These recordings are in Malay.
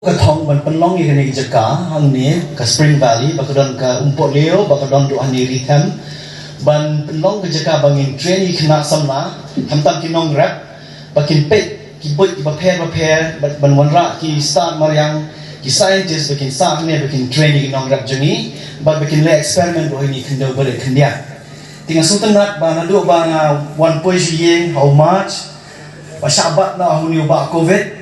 Cái thong mình phân long như cái này chả hàng này cái Spring Valley bakal don cái umpok leo bakal don doa ni rhythm ban phân cái chả bangin train ni kena samla hamtam ki nongrep bakin pek ki boy ki prepare ban wanra ki start mariang ki scientist bakin start ni bakin train ni nongrep jeni bakin le experiment boy ni kendo boleh kendia tinggal sultan nak ban adu bang 1.0 how much basabat na huni ba covid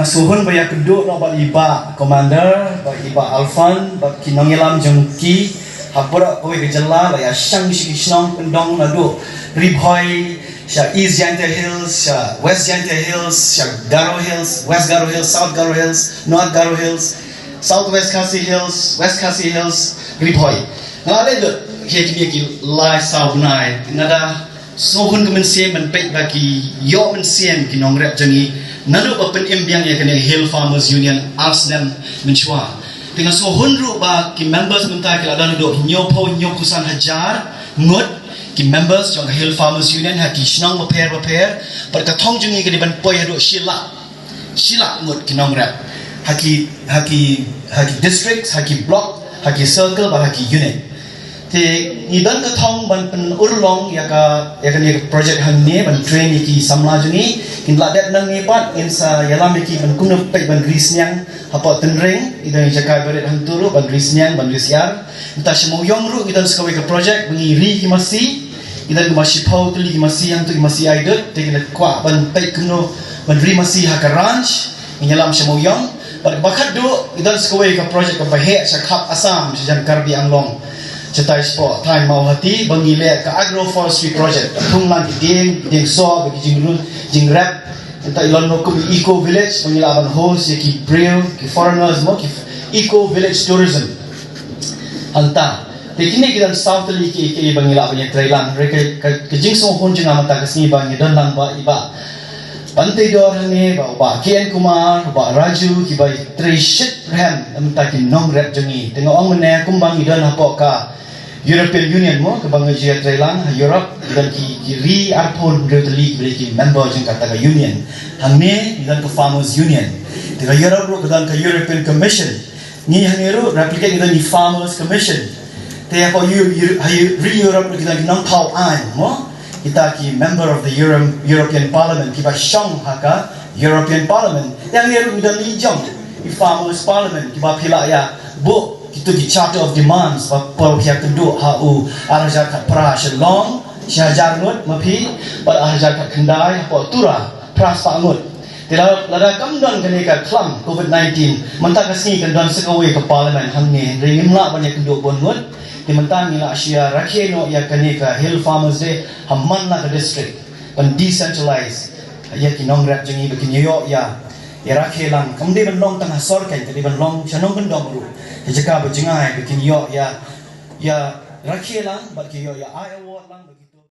suhun banyak kedua nak bagi iba commander, bagi iba alfan, bagi nongilam jongki, hapura kau kejala, bagi asyang sikisnong pendong nado, ribhoi, sya East Jante Hills, sya West Jante Hills, sya Garo Hills, West Garo Hills, South Garo Hills, North Garo Hills, South West Khasi Hills, West Khasi Hills, ribhoi. Ngalai tu, kita kini lai South Night, nada suhun kemensian menpek bagi yo mensian kini nongrep jengi. Nado ba pen imbiang ya kene Hill Farmers Union Arsnem menchua dengan sohunru ba ki members mentai kala dan do nyopo nyokusan hajar ngot ki members jong Hill Farmers Union ha ki snong repair par ka thong jungi ke ban poi do shilak ngot ki nongrep haki districts haki block haki circle ba haki unit te idan ka thong ban pen urlong ya ka ni project han ne ban train ki samla jungi kin la det nang ni pat in sa yalam ki ban kuno pe ban grisnyang apa tenring idan jaka beret han turu ban grisnyang ban grisyar ta shmo yong ru idan skawe ka project bangi ri ki masi idan masi pau tuli ki masi yang tu ki masi aidet te kin kwa ban pe kuno ban ri masi ha ka ranch in yalam shmo yong bakat do idan skawe ka project ka bahe sa khap asam jan karbi anglong cetai sport time mau hati bangile ke agroforestry project thunglan ding so bagi jing rap entah ilon no eco village pengilaban host ki braille ki foreigners mo ki eco village tourism anta tekini kita south li ki bangilaban ya trailan ke jing so hon jing amata kasni bangi dan lang ba iba Pantai dor ni ba Kian Kumar ba Raju ki ba trishit ram amta ki nongrep jengi tengok ong mene kumbang idan apa ka European Union mo ke bangga jia Thailand Europe dan ki ri arpon retali ki member jeng kata ka union hangne dan ke farmers union tega Europe ro dan ke European Commission ni hanero replicate dan ni farmers commission te apa ri Europe kita nang thau ai mo kita ki member of the European Parliament ki ba shong haka European Parliament yang ni ro dan ni jong ki farmers parliament ki ba phila ya bu itu di charter of demands por pihak kedua HU arhajar kat pra shalong syajar ngut mapi pada arhajar kat kendai apa tura pras pangut tidak lada kamdan kene ka klam covid-19 mentang kasni kan sekawe ke parlimen hangne ringin la banyak kedua bonut di mentang ila asia rakheno ya kene ka Hill Farmers Day hamman na ka district pan decentralized ya ki nongrep jengi bagi New York ya rakhelang kamde ban long tengah sorkai tadi ban long chanong ban dom ru jika berjengai bikin yo ya rakhelang bagi yo ya I award lang